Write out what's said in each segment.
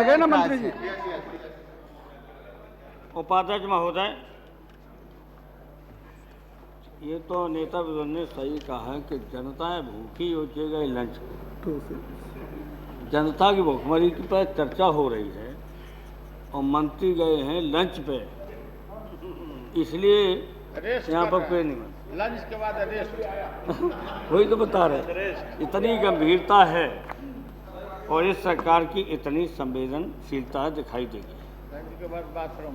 आ गए ना मंत्री जी। उपाध्यक्ष महोदय, ये तो नेता विरोध ने सही कहा है कि जनता भूखी हो गई लंच तो जनता की भूखमरी की पर चर्चा हो रही है और मंत्री गए हैं लंच पे, इसलिए यहाँ पर कोई नहीं। लंच के बाद अरेस्ट वही तो बता रहे, इतनी गंभीरता है और इस सरकार की इतनी संवेदनशीलता दिखाई देगी। लंच के बाद बाथरूम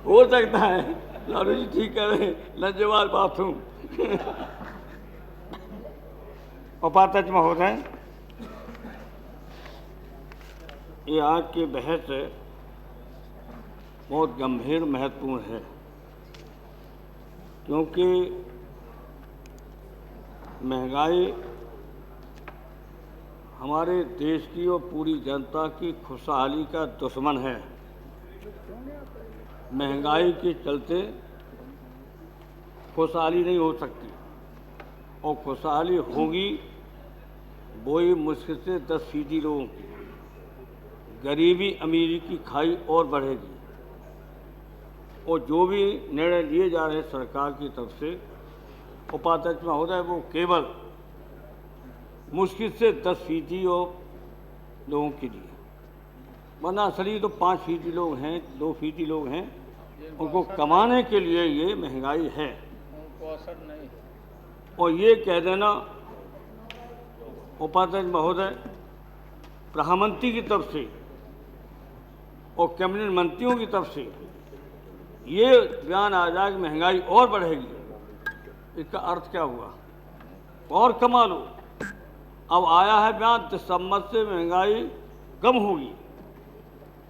हो सकता है लालू जी ठीक कह रहे हैं, लंच के बाद बाथरूम। उपाध्यक्ष महोदय, ये आज की बहस बहुत गंभीर महत्वपूर्ण है, क्योंकि महंगाई हमारे देश की और पूरी जनता की खुशहाली का दुश्मन है। महंगाई के चलते खुशहाली नहीं हो सकती, और खुशहाली होगी वो ही मुश्किल से 10% लोगों की। गरीबी अमीरी की खाई और बढ़ेगी, और जो भी निर्णय लिए जा रहे हैं सरकार की तरफ से उपाध्यक्ष महोदय, वो केवल मुश्किल से 10% और लोगों के लिए, वरना असली तो 5% लोग हैं, 2% लोग हैं, उनको कमाने के लिए ये महंगाई है। उनको असर नहीं। और ये कह देना उपाध्यक्ष महोदय, प्रधानमंत्री की तरफ से और कैबिनेट मंत्रियों की तरफ से ये बयान आ जाए कि महंगाई और बढ़ेगी, इसका अर्थ क्या हुआ? और कमा लो। अब आया है बयान दिसंबर से महंगाई कम होगी,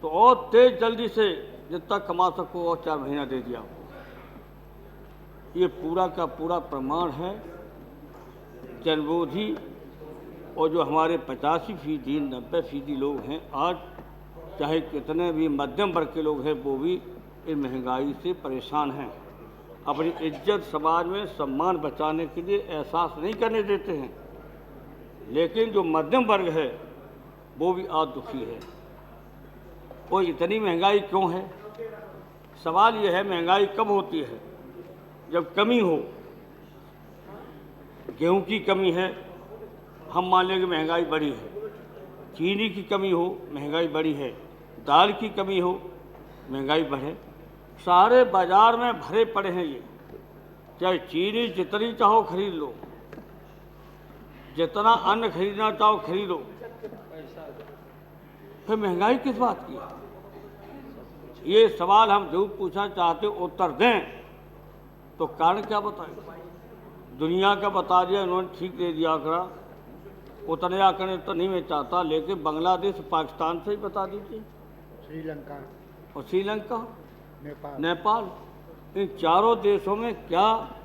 तो और तेज जल्दी से जितना कमा सको और 4 महीना दे दिया आपको। ये पूरा का पूरा प्रमाण है जनविरोधी, और जो हमारे 85% 90% लोग हैं आज, चाहे कितने भी मध्यम वर्ग के लोग हैं, वो भी इस महंगाई से परेशान हैं। अपनी इज्जत समाज में सम्मान बचाने के लिए एहसास नहीं करने देते हैं, लेकिन जो मध्यम वर्ग है वो भी आज दुखी है। और इतनी महंगाई क्यों है? सवाल ये है, महंगाई कब होती है? जब कमी हो। गेहूं की कमी है, हम मान लें कि महंगाई बढ़ी है। चीनी की कमी हो, महंगाई बढ़ी है। दाल की कमी हो, महंगाई बढ़े। सारे बाजार में भरे पड़े हैं ये, चाहे चीनी जितनी चाहो खरीद लो, जितना अन्न खरीदना चाहो खरीदो, फिर महंगाई किस बात की? ये सवाल हम जो पूछना चाहते उत्तर दें, तो कारण क्या बताएं? दुनिया का बता दिया उन्होंने, ठीक दे दिया आंकड़ा। उतने आंकड़े तो नहीं मैं चाहता, लेकिन बांग्लादेश पाकिस्तान से ही बता दीजिए, श्रीलंका और श्रीलंका, नेपाल, इन चारों देशों में क्या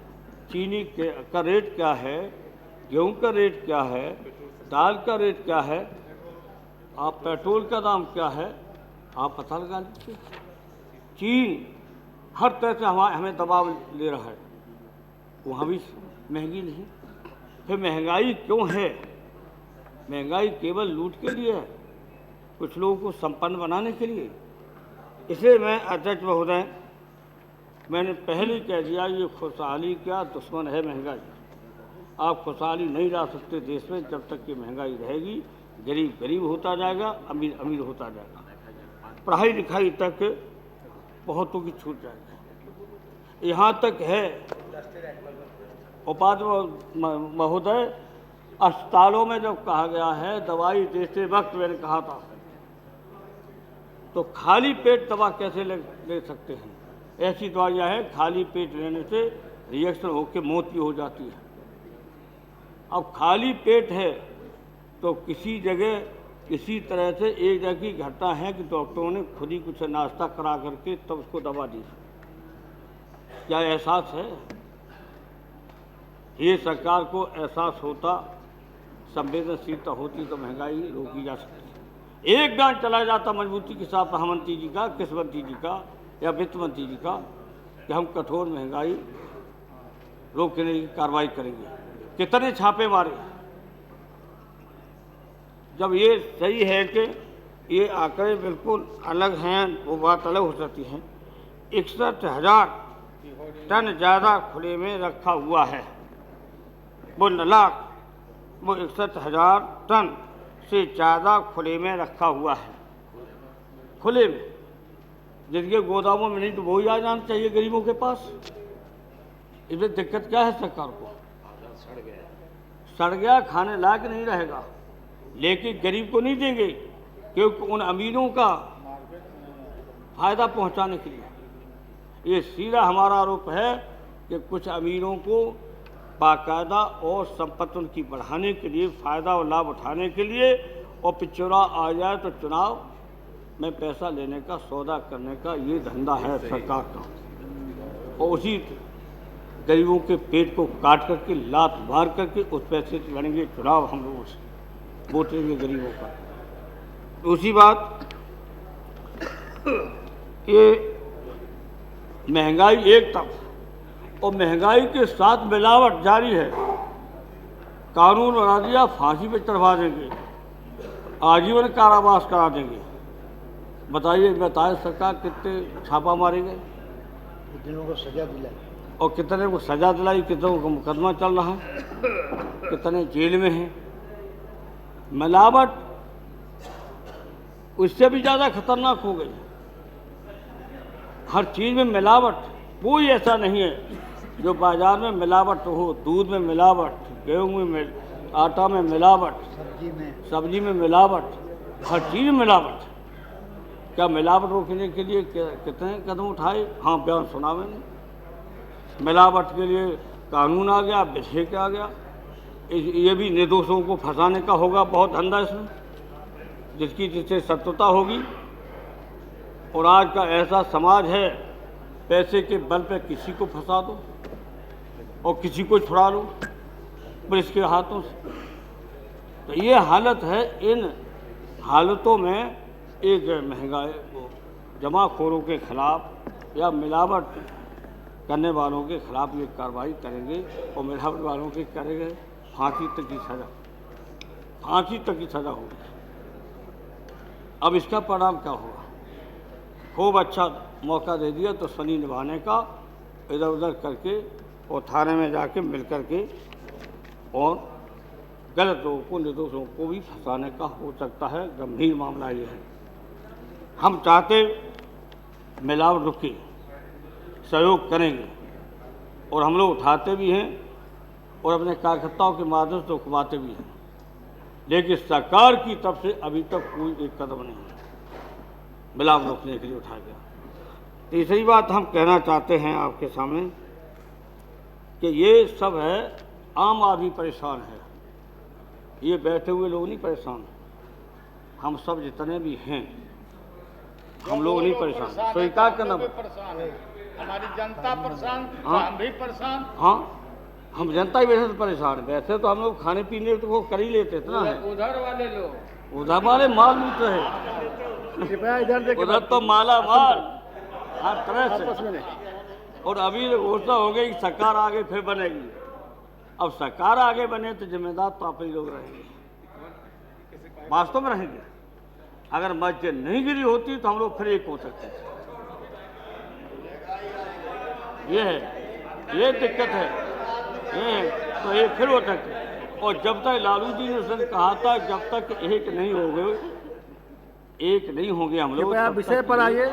चीनी का रेट क्या है, गेहूं का रेट क्या है, दाल का रेट क्या है, आप पेट्रोल का दाम क्या है, आप पता लगा लीजिए। चीन हर तरह से हमें दबाव ले रहा है, वहाँ भी महंगी नहीं। फिर महंगाई क्यों है? महंगाई केवल लूट के लिए है, कुछ लोगों को संपन्न बनाने के लिए। इसलिए मैं अध्यक्ष महोदय, मैंने पहले ही कह दिया, ये खुशहाली का दुश्मन है महंगाई। आप खुशहाली नहीं ला सकते देश में जब तक कि महंगाई रहेगी। गरीब गरीब होता जाएगा, अमीर अमीर होता जाएगा, पढ़ाई लिखाई तक बहुतों की छूट जाएगी। यहाँ तक है उपाध्यक्ष महोदय, अस्पतालों में जब कहा गया है दवाई देते वक्त, मैंने कहा था, तो खाली पेट दवा कैसे ले सकते हैं? ऐसी दवाइयाँ हैं खाली पेट लेने से रिएक्शन होकर मौत भी हो जाती है। अब खाली पेट है तो किसी जगह किसी तरह से एक जगह की घटना है कि डॉक्टरों ने खुद ही कुछ नाश्ता करा करके तब उसको दवा दी। क्या एहसास है? ये सरकार को एहसास होता, संवेदनशीलता होती तो महंगाई रोकी जा सकती। एक बयान चला जाता मजबूती के साथ प्रधानमंत्री जी का, कृषि मंत्री जी का या वित्त मंत्री जी का, कि हम कठोर महंगाई रोकने की कार्रवाई करेंगे। कितने छापे मारे, जब ये सही है कि ये आंकड़े बिल्कुल अलग हैं, वो बात अलग हो सकती है। 61,000 टन ज़्यादा खुले में रखा हुआ है। वो 9 लाख, वो 61,000 टन से ज़्यादा खुले में रखा हुआ है। खुले में, जिनके गोदामों में नहीं तो वही आ जाना चाहिए गरीबों के पास। इसमें दिक्कत क्या है सरकार को? सड़ गया, खाने लायक नहीं रहेगा, लेकिन गरीब को नहीं देंगे, क्योंकि उन अमीरों का फायदा पहुंचाने के लिए। ये सीधा हमारा आरोप है कि कुछ अमीरों को बाकायदा और संपत्ति उनकी बढ़ाने के लिए, फायदा और लाभ उठाने के लिए, और फिर चुनाव आ जाए तो चुनाव में पैसा लेने का, सौदा करने का ये धंधा है सरकार का। और उसी गरीबों के पेट को काट करके, लात मार करके उस पैसे से लड़ेंगे चुनाव, हम लोग उसे वोट लेंगे गरीबों का। दूसरी बात, ये महंगाई एक तरफ, और महंगाई के साथ मिलावट जारी है। कानून बना दिया, फांसी पे चढ़वा देंगे, आजीवन कारावास करा देंगे। बताए सरकार कितने छापा मारे गए, कितनों को सजा दिलाई, और कितने को सजा दिलाई, कितनों को मुकदमा चल रहा है, कितने जेल में हैं। मिलावट उससे भी ज़्यादा खतरनाक हो गई। हर चीज़ में मिलावट, कोई ऐसा नहीं है जो बाजार में मिलावट हो। दूध में मिलावट, गेहूँ में आटा में मिलावट, सब्जी में मिलावट, हर चीज़ में मिलावट। क्या मिलावट रोकने के लिए कितने कदम उठाए? हाँ, बयान सुना मैंने। मिलावट के लिए कानून आ गया, विधेयक आ गया। ये भी निर्दोषों को फंसाने का होगा बहुत धंधा इसमें, जिससे सत्यता होगी। और आज का ऐसा समाज है, पैसे के बल पे किसी को फंसा दो और किसी को छुड़ा लो पुलिस के हाथों से। तो ये हालत है। इन हालतों में एक महंगाई जमाखोरों के खिलाफ या मिलावट करने वालों के खिलाफ ये कार्रवाई करेंगे, और मिलावट वालों के करेंगे फांसी तक की सज़ा, फांसी तक की सज़ा होगी। अब इसका परिणाम क्या होगा? खूब अच्छा मौका दे दिया तो सनी निभाने का, इधर उधर करके और थाने में जाके मिल करके और गलत लोगों को, निर्दोषों को भी फंसाने का हो सकता है। गंभीर मामला ये है। हम चाहते मिलावट रुके, सहयोग करेंगे, और हम लोग उठाते भी हैं और अपने कार्यकर्ताओं के माध्यम से उठवाते भी हैं, लेकिन सरकार की तरफ से अभी तक कोई एक कदम नहीं है मिलावट रोकने के लिए उठाया गया। तीसरी बात हम कहना चाहते हैं आपके सामने कि ये सब है, आम आदमी परेशान है। ये बैठे हुए लोग नहीं परेशान, हम सब जितने भी हैं हम लोग नहीं परेशान। स्वीकार करना परेशान है, हमारी जनता परेशान, हाँ, हम भी परेशान। हाँ, हम जनता ही वैसे तो परेशान है। वैसे तो हम लोग खाने पीने तो वो कर ही लेते थे ना। उधर वाले लोग, उधर वाले माल लूट रहे, कृपया इधर देखिए। उधर तो माला माल हर तरह से। और अभी घोषणा हो गई कि सरकार आगे फिर बनेगी। अब सरकार आगे बने तो जिम्मेदार तो आप ही लोग रहेंगे, वास्तव में रहेंगे। अगर मस्जिद नहीं गिरी होती तो हम लोग फिर एक हो सकते थे। ये है, ये दिक्कत है, ये तो ये फिर हो सकते। और जब तक लालू जी ने उसने कहा था जब तक एक नहीं होंगे हम लोग, विषय पर आइए,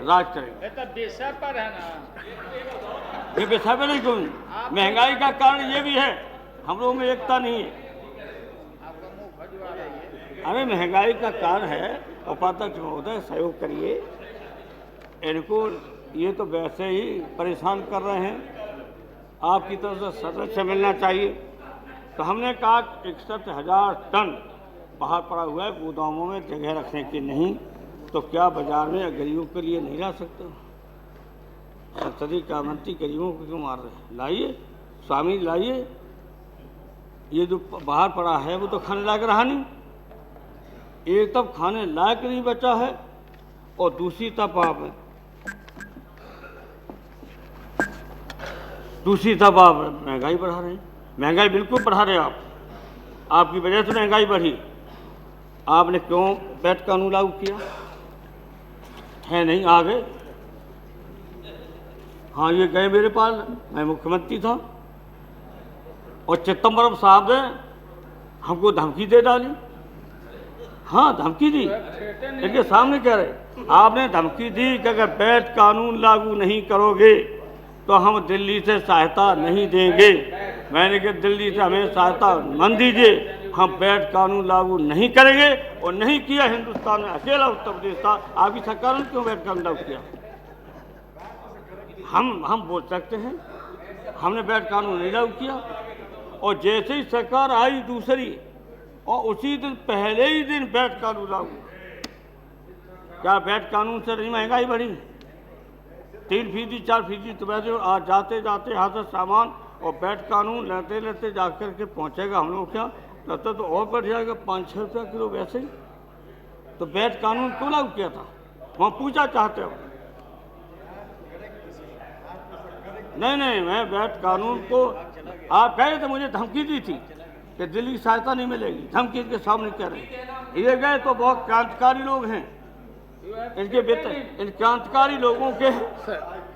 राज करेंगे। ये तो विषय पर है ना, ये विषय पर नहीं क्यों? महंगाई का कारण ये भी है, हम लोगों में एकता नहीं है। आपका मुंह खजवा रही है। अरे महंगाई का कारण है, उपाध्यक्ष महोदय सहयोग करिए इनको। ये तो वैसे ही परेशान कर रहे हैं, आपकी तरफ से सदस्य मिलना चाहिए। तो हमने कहा 61,000 टन बाहर पड़ा हुआ है गोदामों में, जगह रखने की नहीं, तो क्या बाजार में गरीबों के लिए नहीं ला सकते? संसदीय कार्य गरीबों को क्यों मार रहे हैं? लाइए स्वामी, लाइए। ये जो बाहर पड़ा है वो तो खाने लायक रहा नहीं, एक तब खाने लायक नहीं बचा है, और दूसरी तरफ आप महंगाई बढ़ा रहे हैं। महंगाई बिल्कुल बढ़ा रहे हैं आप, आपकी वजह से महंगाई बढ़ी। आपने क्यों वैट कानून लागू किया है? नहीं आ गए? हाँ, ये गए मेरे पास, मैं मुख्यमंत्री था और चिदम्बरम साहब ने हमको धमकी दे डाली। हाँ, धमकी दी, इनके सामने कह रहे, आपने धमकी दी कि अगर वैट कानून लागू नहीं करोगे तो हम दिल्ली से सहायता नहीं देंगे। मैंने कहा दिल्ली से हमें सहायता मन दीजिए, हम वैट कानून लागू नहीं करेंगे। और नहीं किया, हिंदुस्तान में अकेला उत्तर प्रदेश था। आपकी सरकार ने क्यों वैट कानून लागू किया? हम बोल सकते हैं हमने वैट कानून नहीं लागू किया। और जैसे ही सरकार आई दूसरी, और उसी दिन पहले ही दिन वैट कानून लागू। क्या वैट कानून से नहीं महंगाई बढ़ी? 3%, 4%, तो वैसे आज जाते जाते यहाँ से सामान और वैट कानून लेते लेते जा कर के पहुँचेगा हम लोग क्या लगता तो और बढ़ जाएगा 5-6 रुपया किलो वैसे ही। तो वैट कानून क्यों लागू किया था? वहाँ पूछा चाहते हो? नहीं, मैं वैट कानून को, आप कहे थे मुझे धमकी दी थी कि दिल्ली की सहायता नहीं मिलेगी, धमकी के सामने कह रहे। ये गए तो बहुत क्रांतिकारी लोग हैं, इनके बेटे इन क्रांतिकारी लोगों के।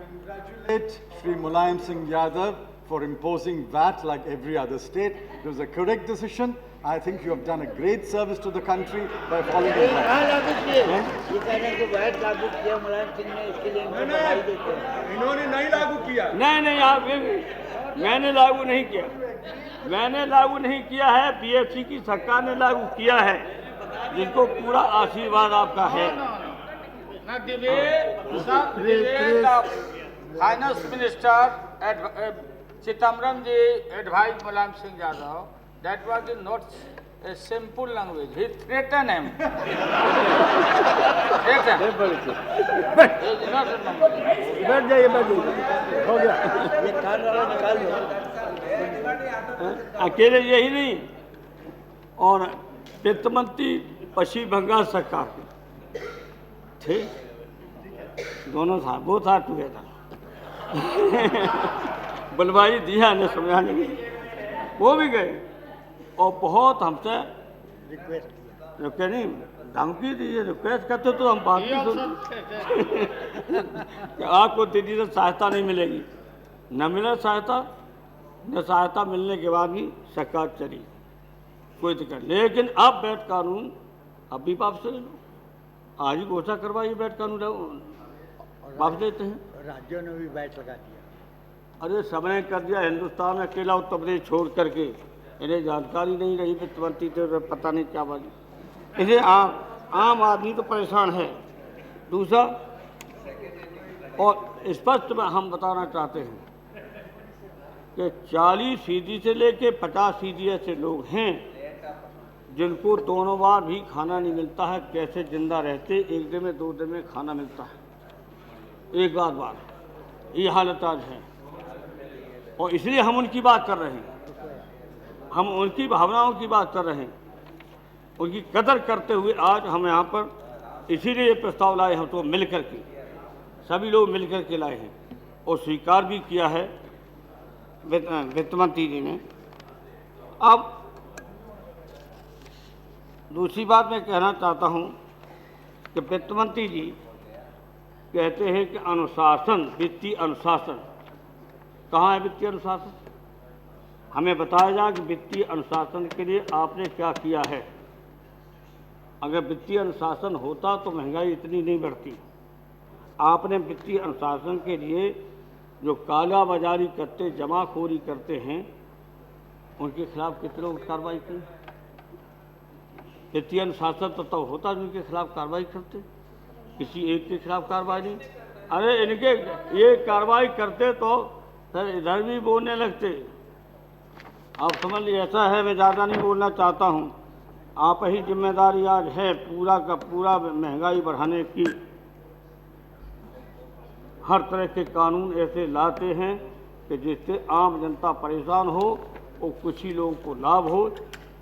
Congratulate Shri Mulayam Singh Yadav for imposing VAT like every other state. It was a correct decision. I think you have done a great service to the country by following it. कहाँ लागू किए? ये कह रहे हैं कि VAT लागू किया मुलायम सिंह ने, इसके लिए इनको बधाई देते हैं। इन्होंने नहीं लागू किया। नहीं, आप मैंने लागू नहीं किया, मैंने लागू नहीं किया है, बीएसपी की सरकार ने लागू किया है, जिनको पूरा आशीर्वाद आपका है। Now debate of Finance Minister Chidambaram ji advised Mulayam Singh Yadav. That was not a simple language. He threatened him. Threatened. He is not a number. बैठ जाइए, हो गया। ये कान वाला निकाल लो। अकेले यही नहीं, और वित्त मंत्री पश्चिम बंगाल सरकार के थे, दोनों था, वो था टुगेदर। बुलवाई दिया ने समझाने की, वो भी गए और बहुत हमसे रिक्वेस्ट नहीं, धमकी दीजिए, रिक्वेस्ट करते तो हम बात नहीं सुनते कि आपको दिल्ली से सहायता नहीं मिलेगी। न मिला सहायता, न सहायता मिलने के बाद भी सरकार चली, कोई दिक्कत। लेकिन अब वैट कानून अब भी वापस ले लो, आज ही घोषणा करवाइए, वैट कानून वापस देते हैं। राज्यों ने भी वैट लगा दिया। अरे सबने कर दिया, हिंदुस्तान में अकेला उत्तर प्रदेश छोड़ करके। इन्हें जानकारी नहीं रही वित्त मंत्री तो पता नहीं क्या बात। इन्हें आम आदमी तो परेशान है। दूसरा, और स्पष्ट में हम बताना चाहते हैं कि 40% से लेके 50% ऐसे लोग हैं जिनको दोनों बार भी खाना नहीं मिलता है। कैसे जिंदा रहते? एक दिन में 2 दिन में खाना मिलता है, एक बार ये हालत आज है। और इसलिए हम उनकी बात कर रहे हैं, हम उनकी भावनाओं की बात कर रहे हैं, उनकी कदर करते हुए आज हम यहाँ पर इसीलिए ये प्रस्ताव लाए। हम तो मिल कर के, सभी लोग मिल कर के लाए हैं और स्वीकार भी किया है वित्त मंत्री जी ने। अब दूसरी बात मैं कहना चाहता हूँ कि वित्त मंत्री जी कहते हैं कि अनुशासन, वित्तीय अनुशासन, कहाँ है वित्तीय अनुशासन? हमें बताया जाए कि वित्तीय अनुशासन के लिए आपने क्या किया है। अगर वित्तीय अनुशासन होता तो महंगाई इतनी नहीं बढ़ती। आपने वित्तीय अनुशासन के लिए जो काला बाजारी करते, जमाखोरी करते हैं, उनके खिलाफ कितने लोग कार्रवाई की? वित्तीय अनुशासन तो होता जिनके खिलाफ कार्रवाई करते, किसी एक के खिलाफ कार्रवाई नहीं। अरे इनके ये कार्रवाई करते तो सर इधर भी बोलने लगते। आप समझ लीजिए, ऐसा है, मैं ज़्यादा नहीं बोलना चाहता हूँ। आप ही जिम्मेदारी आज है पूरा का पूरा महंगाई बढ़ाने की। हर तरह के कानून ऐसे लाते हैं कि जिससे आम जनता परेशान हो और कुछ ही लोगों को लाभ हो।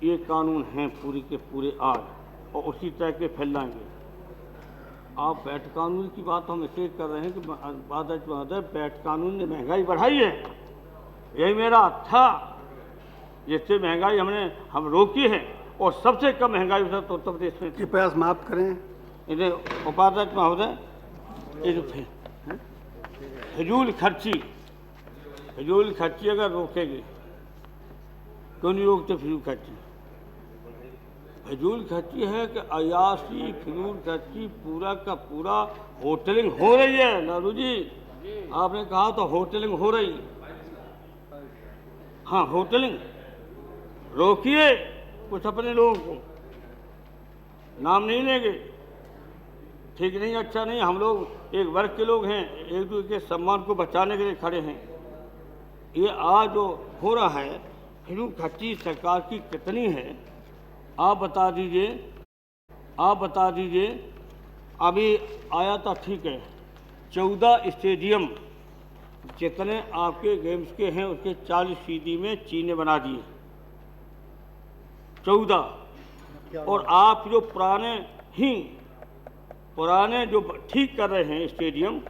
ये कानून हैं पूरी के पूरे आज, और उसी तरह के फैलाएंगे। आप वैट कानून की बात हम इसलिए कर रहे हैं कि वैट कानून ने महंगाई बढ़ाई है, यही मेरा था, जिससे महंगाई हम रोकी है। और सबसे कम महंगाई उत्तर प्रदेश में थी। कृपया समाप्त करें। इन्हें उपाध्यक्ष महोदय, ये जो फिजूल खर्ची अगर रोकेगी, क्यों नहीं रोकते फिजूल खर्ची? फिजूल खर्ची है कि अयासी फिजूल खर्ची पूरा का पूरा होटलिंग हो रही है। लालू जी, आपने कहा तो होटलिंग हो रही। हाँ, होटलिंग रोकिए कुछ अपने लोगों को, नाम नहीं लेंगे, ठीक नहीं, अच्छा नहीं। हम लोग एक वर्ग के लोग हैं, एक दूसरे के सम्मान को बचाने के लिए खड़े हैं। ये आज जो हो रहा है, फिजूल खर्ची सरकार की कितनी है आप बता दीजिए। अभी आया था, ठीक है, 14 स्टेडियम जितने आपके गेम्स के हैं उसके 40% में चीन ने बना दिए, 14। और आप जो पुराने जो ठीक कर रहे हैं स्टेडियम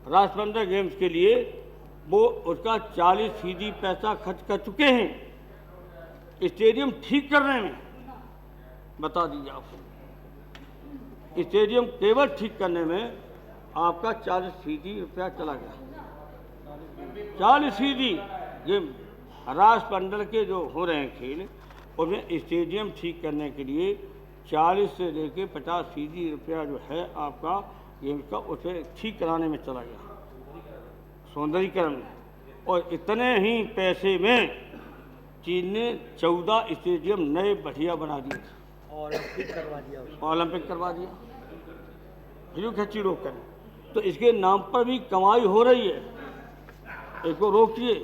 राष्ट्रमंडल गेम्स के लिए, वो उसका 40% पैसा खर्च कर चुके हैं स्टेडियम ठीक करने में। बता दीजिए आप, स्टेडियम केवल ठीक करने में आपका 40% रुपया चला गया। 40% ये राष्ट्रमंडल के जो हो रहे हैं खेल, उनमें स्टेडियम ठीक करने के लिए 40 से लेकर 50% रुपया जो है आपका गेम का, उसे ठीक कराने में चला गया, सौंदर्यीकरण में। और इतने ही पैसे में चीन ने 14 स्टेडियम नए बढ़िया बना दिए, ओलंपिक करवा दिया। फिजूल खर्ची रोक करें तो इसके नाम पर भी कमाई हो रही है, इसको रोकिए।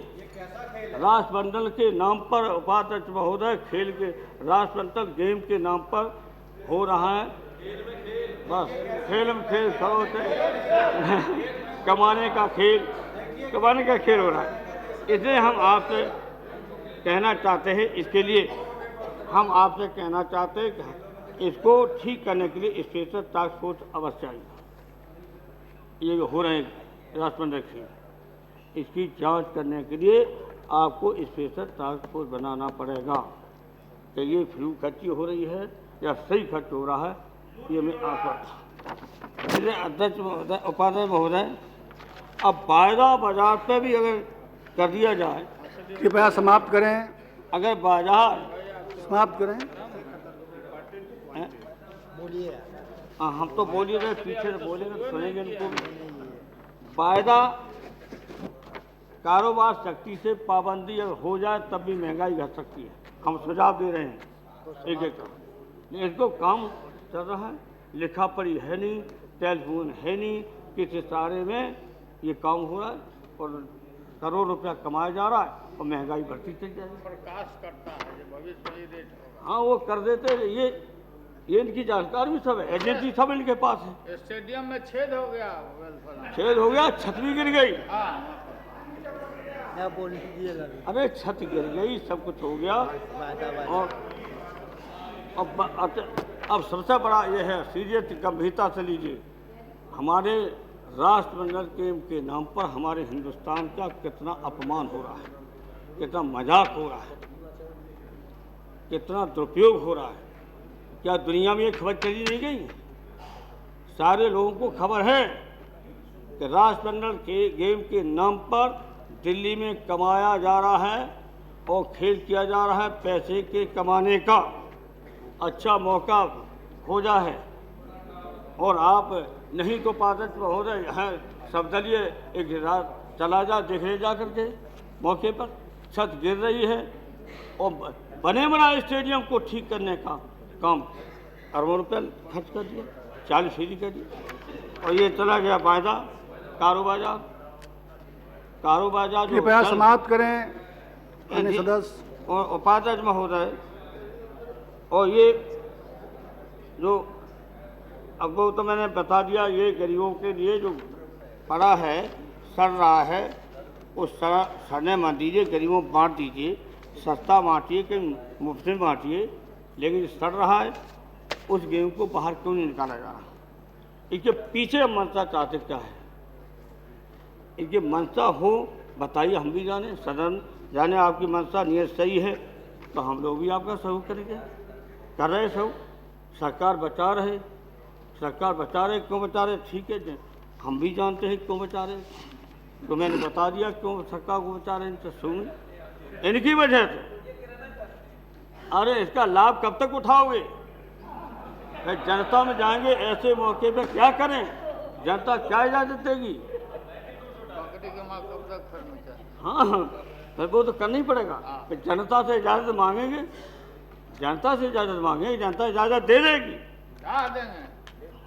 राष्ट्रमंडल के नाम पर, उपाध्यक्ष महोदय, खेल के राष्ट्रमंडल गेम के नाम पर हो रहा है, बस खेल में खेल खड़ो होते कमाने का खेल हो रहा है। इसलिए हम आपसे कहना चाहते हैं, इसके लिए हम आपसे कहना चाहते हैं कि इसको ठीक करने के लिए स्पेशल टास्क फोर्स अवश्य चाहिए। ये जो हो रहे हैं राष्ट्रमंडल खेल, इसकी जांच करने के लिए आपको स्पेशल टास्क फोर्स बनाना पड़ेगा कि ये फिजूल खर्ची हो रही है या सही खर्च हो रहा है। ये मैं आपको अध्यक्ष महोदय, उपाध्यक्ष महोदय, अब वायदा बाजार पे भी अगर कर दिया जाए, कृपया समाप्त करें। अगर बाजार समाप्त करें। बोलिए। हाँ, हम तो बोलिए रहे, पीछे से बोलेंगे तो सुनेंगे उनको भी। वायदा कारोबार शक्ति से पाबंदी अगर हो जाए तब भी महंगाई घट सकती है। हम सुझाव दे रहे हैं एक एक का। इसको काम चल रहा है, लिखा पढ़ी है नहीं, टेलीफोन है नहीं, किस इशारे में ये काम हो रहा है और करोड़ रुपया कमाया जा रहा है और महंगाई बढ़ती चली जाएगी। प्रकाश करता है जो भविष्य में रेट होगा। हाँ, वो कर देते हैं। ये इनकी जानकारी भी सब है, एजेंसी सब इनके पास है। स्टेडियम में छेद हो गया, छत भी गिर गई। हाँ, अरे छत गिर गई, सब कुछ हो गया। और अब सबसे बड़ा ये है, सीरियस गंभीरता से लीजिए, हमारे राष्ट्रमंडल गेम के नाम पर हमारे हिंदुस्तान का कितना अपमान हो रहा है, कितना मजाक हो रहा है, कितना दुरुपयोग हो रहा है। क्या दुनिया में ये खबर चली नहीं गई? सारे लोगों को खबर है कि राष्ट्रमंडल के गेम के नाम पर दिल्ली में कमाया जा रहा है और खेल किया जा रहा है। पैसे के कमाने का अच्छा मौका हो जा है और आप नहीं तो पादक हो रहे हैं, सबदलीय एक रात चला जा, देखने जा करके मौके पर छत गिर रही है और बने बनाए स्टेडियम को ठीक करने का काम अरबों रुपये खर्च कर दिया, 40% कर दिया और ये चला गया वायदा कारोबार जो कृपया समाप्त करें अन्य सदस्य और उपाध्यक्ष महोदय। और ये जो अब वो तो मैंने बता दिया, ये गरीबों के लिए जो पड़ा है, सड़ रहा है, उस सड़ने मत दीजिए, गरीबों को बांट दीजिए, सस्ता बांटिए कि मुफ्त में बांटिए, लेकिन सड़ रहा है उस गेहूँ को बाहर क्यों नहीं निकाला जा रहा? इसके पीछे मंशा चाहते क्या है? इनकी मंशा हो बताइए, हम भी जाने, सदन जाने आपकी मंशा नियत सही है तो हम लोग भी आपका सहयोग करेंगे। कर रहे सब, सरकार बचा रहे, सरकार बचा रहे, क्यों बचा रहे? ठीक है, हम भी जानते हैं क्यों बचा रहे, तो मैंने बता दिया क्यों सरकार को बचा रहे हैं। तो सुन, इनकी वजह से। अरे इसका लाभ कब तक उठाओगे? जनता में जाएंगे, ऐसे मौके पे क्या करें? जनता क्या इजाजत देगी? हाँ, फिर वो तो करना ही पड़ेगा। फिर जनता से इजाजत मांगेंगे, जनता से इजाजत मांगेंगे, जनता इजाजत दे देगी। क्या देंगे?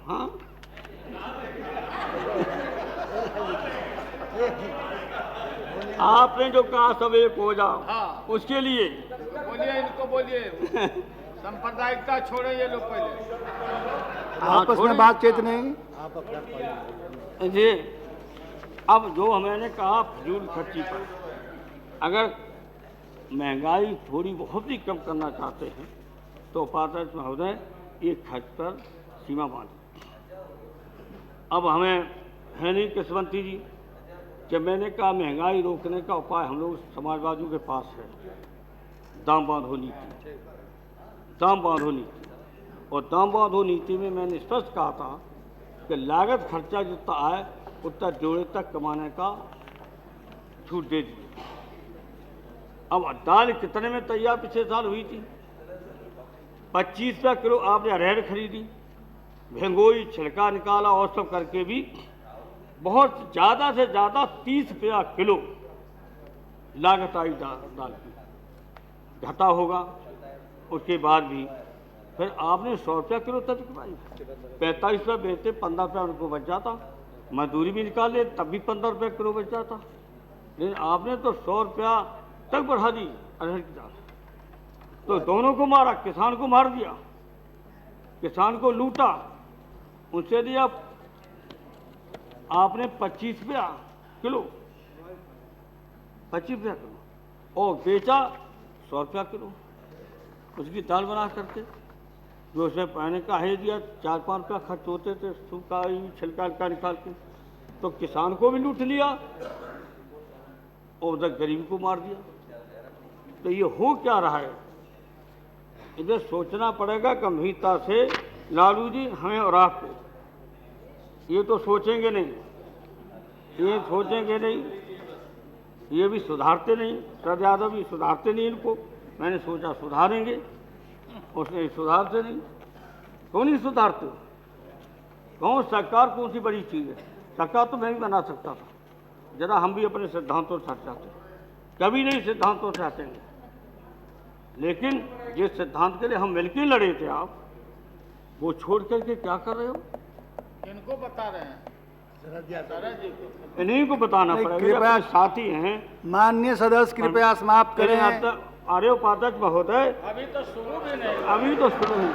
हाँ, आपने जो कहा सब एक हो जाओ, हाँ। उसके लिए बोलिए, इनको बोलिए सांप्रदायिकता छोड़े ये लोग पहले। आपस में बातचीत नहीं। जी, अब जो मैंने कहा फजूल खर्ची पर, अगर महंगाई थोड़ी बहुत ही कम करना चाहते हैं तो उपाध्यक्ष महोदय ये खर्च पर सीमा बांधें। अब हमें है नहीं किस्मती जी, जब मैंने कहा महंगाई रोकने का उपाय हम लोग समाजवादियों के पास है, दाम बांधो नीति, दाम बांधो नीति। और दाम बांधो नीति में मैंने स्पष्ट कहा था कि लागत खर्चा जितना आए उतना जोड़े तक कमाने का छूट दे दी। अब दाल कितने में तैयार पिछले साल हुई थी? 25 रुपया किलो आपने अरहर खरीदी, भेंगोई छिलका निकाला और सब करके भी बहुत ज़्यादा से ज़्यादा 30 रुपया किलो लागत आई दाल की। घटा होगा, उसके बाद भी फिर आपने 100 रुपया किलो तक कमाई। 45 रुपया बेचते 15 रुपया उनको बच जाता, मजदूरी भी निकाल ले तब भी 15 रुपया किलो बच जाता। लेकिन आपने तो 100 रुपया तक बढ़ा दी अरहर की दाल, तो दोनों को मारा, किसान को मार दिया, किसान को लूटा, उनसे दिया आपने 25 रुपया किलो, 25 रुपया किलो, और बेचा 100 रुपया किलो उसकी दाल बना करके। जो उसमें पानी का है दिया, 4-5 रुपया खर्च होते थे सूखा छिलका निकाल के, तो किसान को भी लूट लिया और उधर गरीब को मार दिया। तो ये हो क्या रहा है? इधर सोचना पड़ेगा गंभीरता से लालू जी, हमें और आपको। ये तो सोचेंगे नहीं, ये सोचेंगे नहीं, ये भी सुधारते नहीं, शरद यादव भी सुधारते नहीं इनको। मैंने सोचा सुधारेंगे, उसने सुधारते नहीं। क्यों नहीं सुधारते? कौन सरकार कौन सी बड़ी चीज़ है? सरकार तो मैं भी बना सकता था, जरा हम भी अपने सिद्धांतों से हट जाते, कभी नहीं सिद्धांतों से हटेंगे। लेकिन जिस सिद्धांत के लिए हम मिलकर लड़े थे, आप वो छोड़ करके क्या कर रहे हो? इनको बता रहे हैं, शरद जी को। इन्हीं को बताना पड़ेगा, कृपया साथी हैं। माननीय सदस्य कृपया समाप्त करें। अरे उपाध्यक्ष महोदय, अभी तो शुरू भी नहीं, अभी तो शुरू है।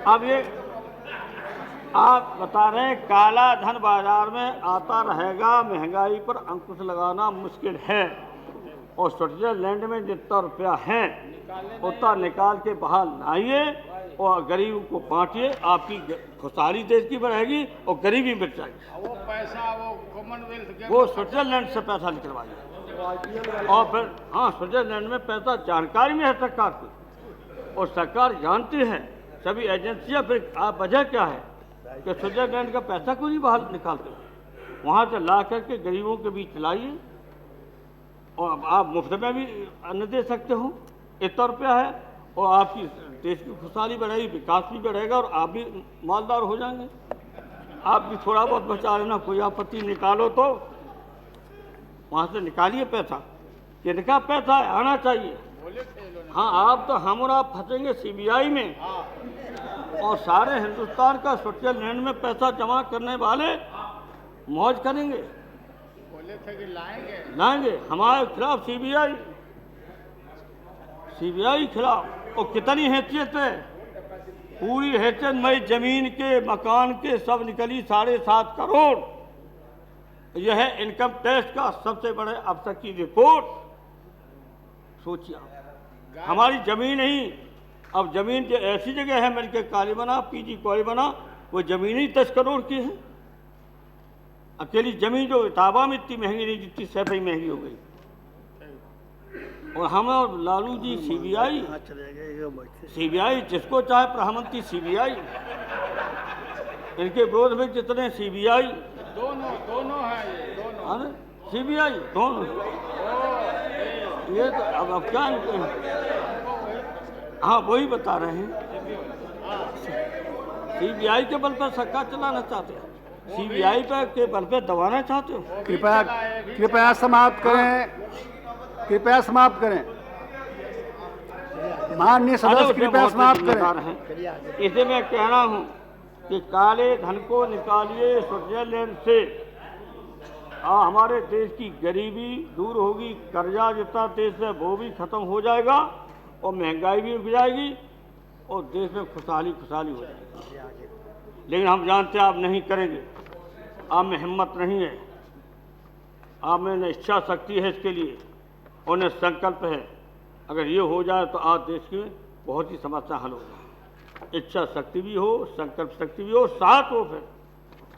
अब ये आप बता रहे हैं काला धन बाजार में आता रहेगा, महंगाई पर अंकुश लगाना मुश्किल है, और स्विट्जरलैंड में जितना रुपया है उतना निकाल के बाहर लाइए और गरीब को बांटिए। आपकी खुशहाली देश की बढ़ेगी और गरीबी मिट जाएगी। वो पैसा वो कॉमनवेल्थ वो स्विट्जरलैंड से पैसा निकलवाइए, और फिर हाँ, स्विट्जरलैंड में पैसा जानकारी में है सरकार की, और सरकार जानती है, सभी एजेंसियां। फिर आप वजह क्या है कि स्विट्जरलैंड का पैसा क्यों नहीं बाहर निकालते? वहाँ से ला करके गरीबों के बीच लाइए, और आप मुफ्त में भी अन्न दे सकते हो, इतना रुपया है, और आपकी देश की खुशहाली बढ़ेगी, विकास भी बढ़ेगा, और आप भी मालदार हो जाएंगे। आप भी थोड़ा बहुत बचा लेना, कोई आपत्ति निकालो तो वहाँ से निकालिए पैसा। किनका पैसा है? आना चाहिए। हाँ, आप तो हम और आप फंसेंगे सीबीआई में, और सारे हिंदुस्तान का स्विट्जरलैंड में पैसा जमा करने वाले मौज करेंगे। बोले थे कि लाएंगे हमारे खिलाफ सीबीआई खिलाफ। और कितनी हैसियत है? पूरी हैसियत मई जमीन के, मकान के सब निकली 7.5 करोड़। यह है इनकम टैक्स का सबसे बड़े अब तक की रिपोर्ट। सोचिए, हमारी जमीन ही, अब जमीन जो ऐसी जगह है मिलकर काली बना, पीजी कॉली बना, वो जमीन ही 10 करोड़ की है। अकेली जमीन जो इताबा में इतनी महंगी नहीं, जितनी सैफई महंगी हो गई। और हम और लालू जी सीबीआई, सीबीआई जिसको चाहे प्रधानमंत्री सीबीआई, इनके विरोध में जितने सीबीआई, दोनों हैं ये दोनों। सीबीआई दोनों, ये तो अब क्या हाँ वही बता रहे हैं, सीबीआई के बल पर सरकार चलाना चाहते हो, सीबीआई पर के बल पर दबाना चाहते हो। कृपया समाप्त करें, कृपया समाप्त करें, माननीय सदस्य कृपया समाप्त करें। इसे मैं कह रहा हूँ कि काले धन को निकालिए स्विट्जरलैंड से, हमारे देश की गरीबी दूर होगी, कर्जा जितना देश है वो भी खत्म हो जाएगा और महंगाई भी रुक जाएगी और देश में खुशहाली खुशहाली हो जाएगी। लेकिन हम जानते हैं आप नहीं करेंगे, आप में हिम्मत नहीं है, आप में न इच्छा शक्ति है इसके लिए और न संकल्प है। अगर ये हो जाए तो आज देश की बहुत ही समस्या हल होगी। इच्छा शक्ति भी हो, संकल्प शक्ति भी हो, साथ हो। फिर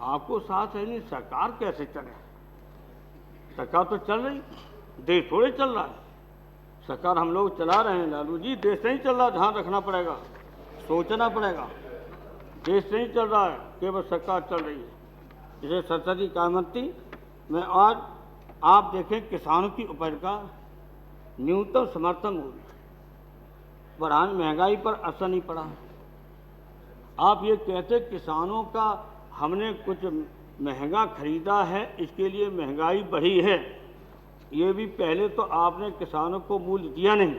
आपको साथ है नहीं, सरकार कैसे चले? सरकार तो चल रही, देश थोड़े चल रहा है। सरकार हम लोग चला रहे हैं लालू जी, देश नहीं चल रहा। ध्यान रखना पड़ेगा, सोचना पड़ेगा। देश नहीं चल रहा है, केवल सरकार चल रही है। जैसे संसदीय कार्य मंत्री में आज आप देखें किसानों की उपज का न्यूनतम समर्थन मूल्य बढ़ाने, महंगाई पर असर नहीं पड़ा। आप ये कहते किसानों का हमने कुछ महंगा खरीदा है इसके लिए महंगाई बढ़ी है, ये भी पहले तो आपने किसानों को मूल्य दिया नहीं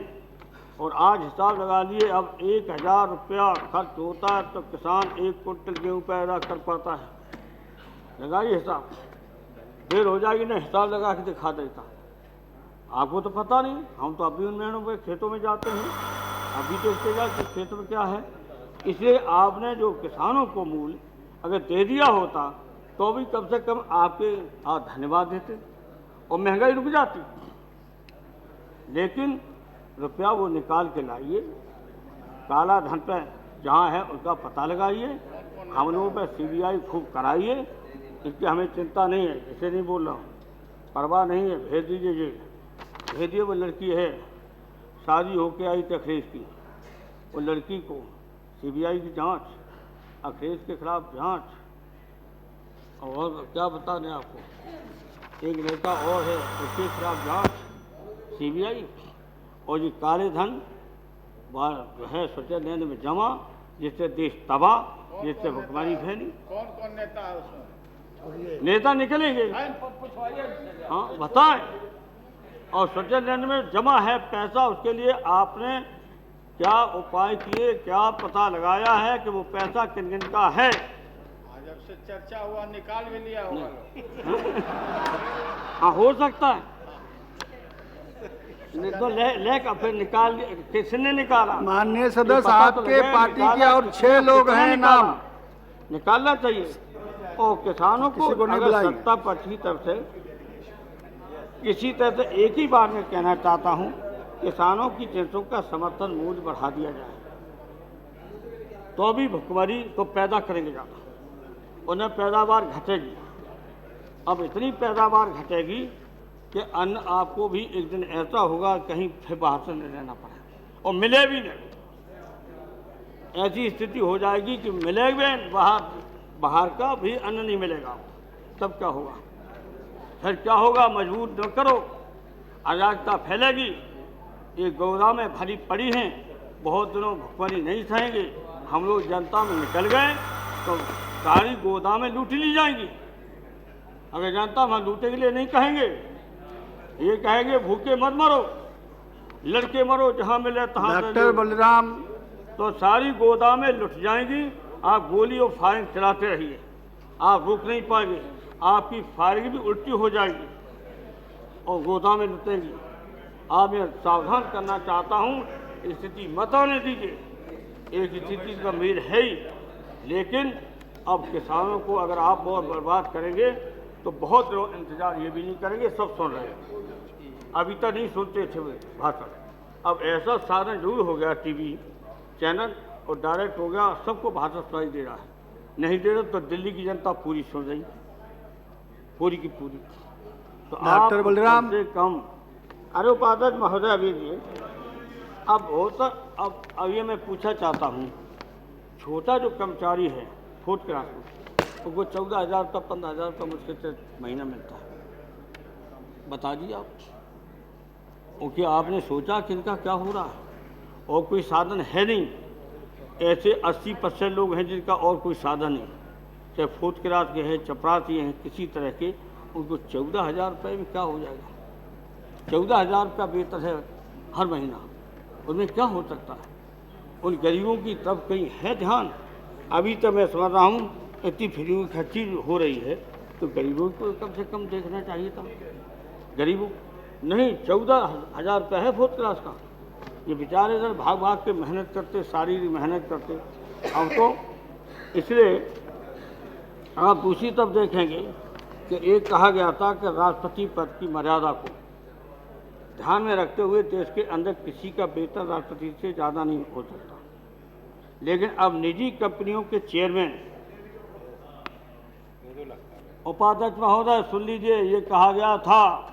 और आज हिसाब लगा लिए अब 1000 रुपया खर्च होता है तो किसान 1 कुंटल गेहूँ पैदा कर पाता है। लगाइए हिसाब, देर हो जाएगी ना, हिसाब लगा के दिखा देता। आपको तो पता नहीं, हम तो अभी उन महीनों में खेतों में जाते हैं, अभी देखते जाए खेत में क्या है। इसलिए आपने जो किसानों को मूल्य अगर दे दिया होता तो भी कम से कम आपके धन्यवाद देते और महंगाई रुक जाती। लेकिन रुपया वो निकाल के लाइए, काला धन पर जहाँ है उसका पता लगाइए, हम लोगों पर सीबीआई खूब कराइए, इसकी हमें चिंता नहीं है। इसे नहीं बोल रहा हूँ, परवाह नहीं है, भेज दीजिए जेल, भेज दिए। वो लड़की है शादी होके आई थी अखिलेश की, वो लड़की को सीबीआई की जांच, अखिलेश के खिलाफ जांच, और क्या बता दें आपको, एक नेता और है उसके खिलाफ जांच सीबीआई। और ये काले धन जो है स्विट्जरलैंड में जमा, जिससे देश तबाह, जिससे भुखमरी फैली। कौन कौन नेता है उसमें? नेता निकलेंगे, हाँ बताएं। और स्विट्जरलैंड में जमा है पैसा, उसके लिए आपने क्या उपाय किए, क्या पता लगाया है कि वो पैसा किन किन का है? जब से चर्चा हुआ निकाल भी लिया होगा। हाँ हो सकता है, नहीं तो ले का फिर निकाल, किसने निकाला? माननीय सदस्य आपके पार्टी के और 6 लोग हैं, नाम निकालना चाहिए। और किसानों को अगर सत्ता पक्ष की तरफ से किसी तरह से एक ही बार में कहना चाहता हूँ, किसानों की चीजों का समर्थन मूल्य बढ़ा दिया जाए तो भी भुखमरी तो पैदा करेंगे ज़्यादा, उन्हें पैदावार घटेगी। अब इतनी पैदावार घटेगी कि अन्न आपको भी एक दिन ऐसा होगा कहीं फिर बाहर से नहीं लेना पड़े और मिले भी नहीं। ऐसी स्थिति हो जाएगी कि मिलेगा बाहर का भी अन्न नहीं मिलेगा, तब क्या होगा? फिर क्या होगा? मजबूर न करो, अराजकता फैलेगी। ये गोदामें भरी पड़ी हैं, बहुत दिनों भुखमरी नहीं सहेंगे। हम लोग जनता में निकल गए तो सारी गोदामें लूट ली जाएंगी। अगर जनता हम लूटने के लिए नहीं कहेंगे, ये कहेंगे भूखे मत मरो, लड़के मरो, जहाँ मिले तहाँ। डॉक्टर बलराम, तो सारी गोदामें लुट जाएंगी। आप गोली और फायरिंग चलाते रहिए, आप रुक नहीं पाएंगे, आपकी फायरिंग भी उल्टी हो जाएगी और गोदामें लुटेंगी। आप मैं सावधान करना चाहता हूँ, स्थिति मत आने दीजिए। एक स्थिति गंभीर है ही, लेकिन अब किसानों को अगर आप बहुत बर्बाद करेंगे तो बहुत लोग इंतजार ये भी नहीं करेंगे। सब सुन रहे हैं, अभी तक नहीं सुनते थे भाषण, अब ऐसा साधन जरूर हो गया, टीवी चैनल और डायरेक्ट हो गया, सबको भाषण सुनाई दे रहा है। नहीं दे रहा तो दिल्ली की जनता पूरी सुन रही, पूरी की पूरी। तो डॉक्टर बलराम, से कम अरे उपाध्यक्ष महोदय, अभी जी अब होता, अब ये मैं पूछना चाहता हूँ, छोटा जो कर्मचारी है फोर्थ क्लास में, उसको 14,000 का 15,000 का मुश्किल से महीना मिलता है। बता दीजिए आप, और क्या आपने सोचा कि इनका क्या हो रहा है? और कोई साधन है नहीं। ऐसे 80% लोग हैं जिनका और कोई साधन नहीं, चाहे फोर्थ क्लास के हैं, चपरासी हैं, किसी तरह के, उनको 14,000 रुपये में क्या हो जाएगा? 14,000 का वेतन है हर महीना, उसमें क्या हो सकता है? उन गरीबों की तरफ कहीं है ध्यान? अभी तो मैं समझ रहा हूँ इतनी फ्री खर्ची हो रही है, तो गरीबों को कम से कम देखना चाहिए था। गरीबों नहीं, 14,000 रुपये है फोर्थ क्लास का। ये बेचारे इधर भाग भाग के मेहनत करते, शारीरिक मेहनत करते। अब तो इसलिए आप दूसरी तरफ देखेंगे कि एक कहा गया था कि राष्ट्रपति पद की मर्यादा को ध्यान में रखते हुए देश के अंदर किसी का वेतन राष्ट्रपति से ज़्यादा नहीं हो सकता। लेकिन अब निजी कंपनियों के चेयरमैन, उपाध्यक्ष महोदय सुन लीजिए, ये कहा गया था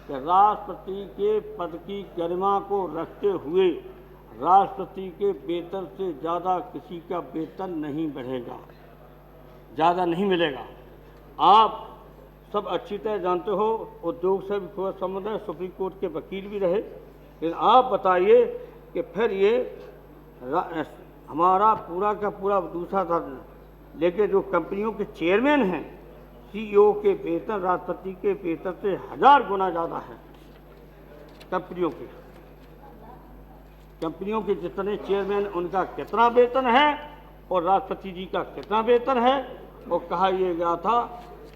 कि राष्ट्रपति के पद की गरिमा को रखते हुए राष्ट्रपति के वेतन से ज़्यादा किसी का वेतन नहीं बढ़ेगा, ज़्यादा नहीं मिलेगा। आप सब अच्छी तरह जानते हो, उद्योग से भी थोड़ा संबंध है, सुप्रीम कोर्ट के वकील भी रहे। लेकिन आप बताइए कि फिर ये हमारा पूरा का पूरा दूसरा था, लेकिन जो कंपनियों के चेयरमैन हैं, CEO के वेतन राष्ट्रपति के वेतन से 1000 गुना ज़्यादा है। कंपनियों के जितने चेयरमैन, उनका कितना वेतन है और राष्ट्रपति जी का कितना वेतन है। और कहा यह गया था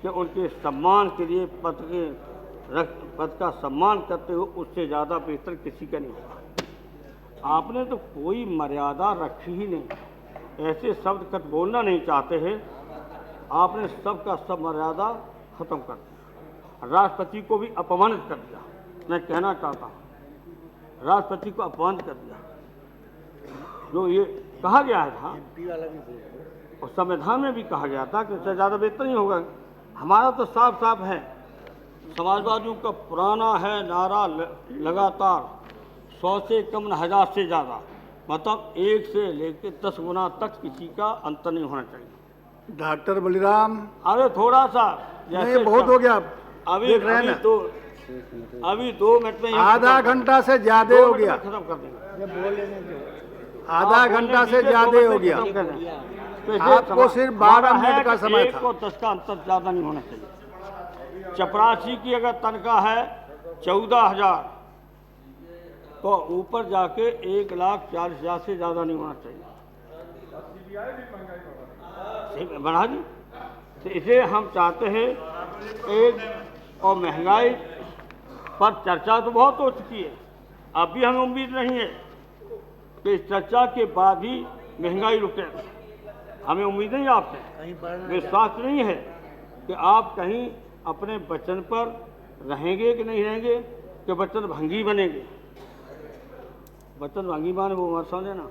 कि उनके सम्मान के लिए पद का सम्मान करते हुए उससे ज़्यादा वेतन किसी का नहीं होगा। आपने तो कोई मर्यादा रखी ही नहीं। ऐसे शब्द कट बोलना नहीं चाहते हैं, आपने सबका सब मर्यादा खत्म कर दिया, राष्ट्रपति को भी अपमानित कर दिया। मैं कहना चाहता हूँ, राष्ट्रपति को अपमानित कर दिया। जो ये कहा गया था और संविधान में भी कहा गया था कि उससे ज़्यादा वेतन नहीं होगा। हमारा तो साफ साफ है, समाजवादियों का पुराना है नारा लगातार 100 से कम 1000 से ज़्यादा, मतलब 1 से लेकर 10 गुना तक किसी का अंतर नहीं होना चाहिए। डॉक्टर बलिराम, अरे थोड़ा सा नहीं बहुत हो गया, अभी 2 मिनट में आधा घंटा से ज्यादा हो गया, खत्म कर देंगे। आधा घंटा से ज्यादा हो गया। आपको सिर्फ 12 मिनट का समय था। 1 और 10 का अंतर ज़्यादा नहीं होना चाहिए। चपरासी की अगर तनख्वाह है 14,000, तो ऊपर जाके 1,40,000 से ज़्यादा नहीं होना चाहिए। बढ़ा दी, तो इसे हम चाहते हैं एक। और महंगाई पर चर्चा तो बहुत हो चुकी है, अब भी हमें उम्मीद नहीं है कि इस चर्चा के बाद ही महंगाई रुके। हमें उम्मीद नहीं आपसे, विश्वास नहीं है कि आप कहीं अपने वचन पर रहेंगे कि नहीं रहेंगे, कि वचन भंगी बनेंगे। वचन भंगी माने वो मत समझे ना,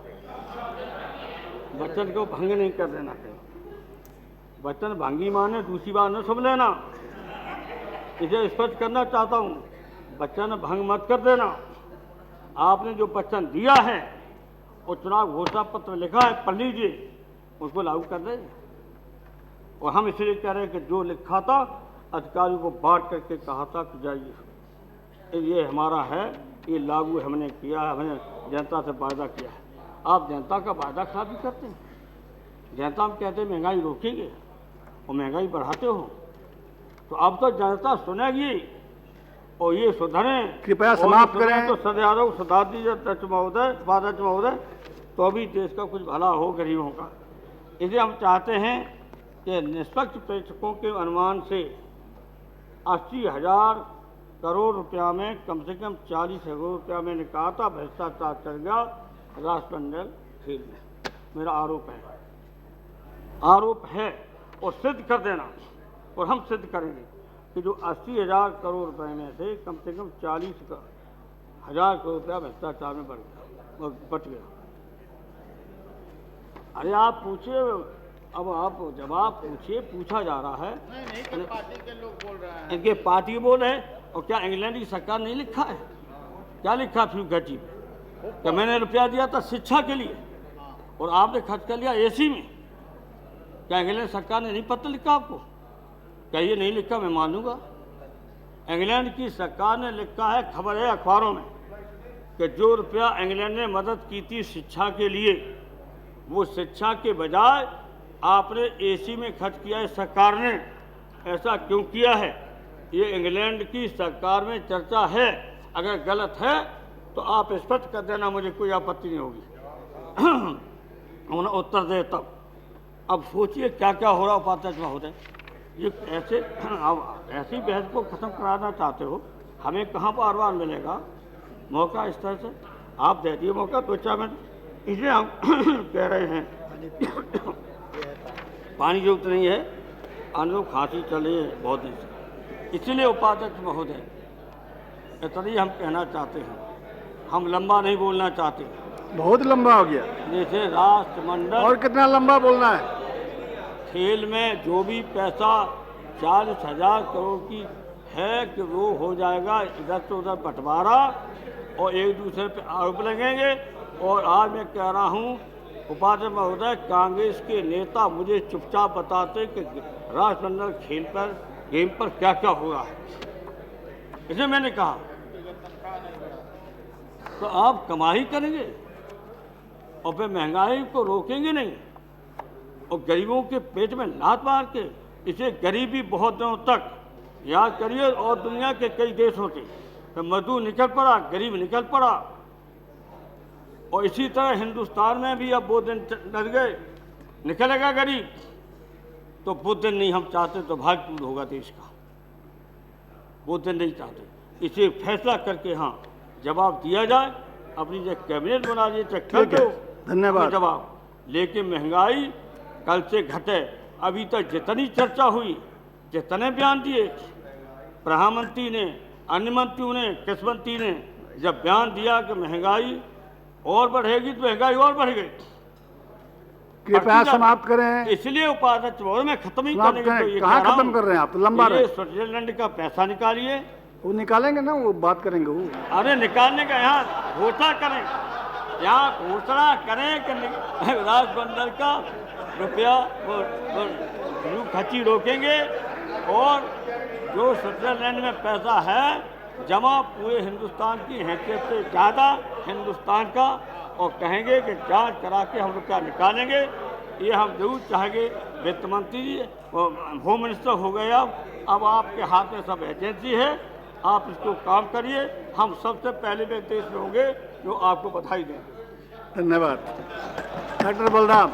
वचन को भंग नहीं कर देना कहीं। वचन भंगी माने दूसरी बार न समझ लेना, इसे स्पष्ट करना चाहता हूँ, वचन भंग मत कर देना। आपने जो वचन दिया है और चुनाव घोषणा पत्र लिखा है, पढ़ लीजिए, उसको लागू कर दें। और हम इसलिए कह रहे हैं कि जो लिखा था अधिकारियों को बांट करके कहा था कि जाइए, ये हमारा है, ये लागू हमने किया है, हमने जनता से वादा किया है। आप जनता का वादा खराब भी करते हैं। जनता हम कहते हैं महंगाई रोकेंगे और महंगाई बढ़ाते हो, तो अब तो जनता सुनेगी और ये सुधरें। कृपया समाप्त करें। तो सदैव सुधार दीजिए अध्यक्ष महोदय, तो अभी देश का कुछ भला हो गरीबों का। इसे हम चाहते हैं कि निष्पक्ष प्रेक्षकों के अनुमान से 80,000 करोड़ रुपया में कम से कम 40 करोड़ रुपया मैंने कहा था भ्रष्टाचार कर गया राष्ट्रमंडल खेल में। मेरा आरोप है और सिद्ध कर देना, और हम सिद्ध करेंगे कि जो 80,000 करोड़ रुपए में से कम 40,000 करोड़ रुपया भ्रष्टाचार में बच गया। अरे आप पूछिए, अब आप जवाब पूछिए, पूछा जा रहा है। नहीं, पार्टी के लोग बोल रहे हैं, इनके पार्टी बोल रहे हैं। और क्या इंग्लैंड की सरकार नहीं लिखा है? क्या लिखा फ्यू घटी में? कि मैंने रुपया दिया था शिक्षा के लिए और आपने खर्च कर लिया एसी में। क्या इंग्लैंड सरकार ने नहीं पत्र लिखा आपको? क्या ये नहीं लिखा? मैं मानूंगा। इंग्लैंड की सरकार ने लिखा है, खबर है अखबारों में, कि जो रुपया इंग्लैंड ने मदद की थी शिक्षा के लिए, वो शिक्षा के बजाय आपने एसी में खर्च किया है सरकार ने। ऐसा क्यों किया है? ये इंग्लैंड की सरकार में चर्चा है। अगर गलत है तो आप स्पष्ट कर देना, मुझे कोई आपत्ति नहीं होगी। उन्हें उत्तर दे तब। अब सोचिए क्या क्या हो रहा उपाध्यक्ष महोदय। ये ऐसे आप ऐसी बहस को ख़त्म कराना चाहते हो, हमें कहाँ बार बार मिलेगा मौका? इस तरह से आप दे दिए मौका 2-4 मिनट। इसलिए हम कह रहे हैं पानी की जरूरत नहीं है, आने खांसी चली है बहुत दिन से। इसीलिए उपाध्यक्ष महोदय इतना ही हम कहना चाहते हैं, हम लंबा नहीं बोलना चाहते। बहुत लंबा हो गया। जैसे राष्ट्रमंडल और कितना लंबा बोलना है? खेल में जो भी पैसा 40,000 करोड़ की है कि वो हो जाएगा इधर से उधर बंटवारा और एक दूसरे पे आरोप लगेंगे। और आज मैं कह रहा हूँ उपाध्यक्ष महोदय, कांग्रेस के नेता मुझे चुपचाप बताते कि राष्ट्रमंडल खेल पर गेम पर क्या क्या हो रहा है। इसे मैंने कहा तो आप कमाई करेंगे और फिर महंगाई को रोकेंगे नहीं और गरीबों के पेट में लात मार के। इसे गरीबी बहुत दिनों तक याद करिए, और दुनिया के कई देशों से तो मजदूर निकल पड़ा, गरीब निकल पड़ा। और इसी तरह हिंदुस्तान में भी अब वो दिन लग गए, निकलेगा गरीब। तो वो दिन नहीं हम चाहते, तो भाग्यपूर्ण होगा देश का। वो दिन नहीं चाहते। इसे फैसला करके हाँ जवाब दिया जाए। अपनी जो कैबिनेट बना दी चाहे कल दो, धन्यवाद। जवाब। लेकिन महंगाई कल से घटे। अभी तक जितनी चर्चा हुई, जितने बयान दिए प्रधानमंत्री ने, अन्य मंत्रियों ने, कृषि मंत्री ने, जब बयान दिया कि महंगाई और बढ़ेगी तो महंगाई और बढ़ गई। कृपया समाप्त करें। इसलिए उपाध्यक्ष महोदय मैं खत्म ही समाप्त करने करें। तो ये कहाँ कह रहा खत्म हूं, कर रहे हैं आप? तो लंबा ये रहे। स्विट्जरलैंड का पैसा निकालिए। वो निकालेंगे ना, वो बात करेंगे वो। अरे निकालने का यहाँ घोषणा करें, यहाँ घोषणा करें कि राष्ट्रमंडल का रुपया वो खर्ची रोकेंगे और जो स्विट्जरलैंड में पैसा है जमा पूरे हिंदुस्तान की हैसियत से ज़्यादा हिंदुस्तान का, और कहेंगे कि जांच करा के हम रुपया निकालेंगे। ये हम जरूर चाहेंगे। वित्त मंत्री जी, होम मिनिस्टर हो गए, अब आपके हाथ में सब एजेंसी है, आप इसको काम करिए। हम सबसे पहले व्यक्ति इसमें होंगे जो आपको बधाई दें। धन्यवाद डॉक्टर बलराम।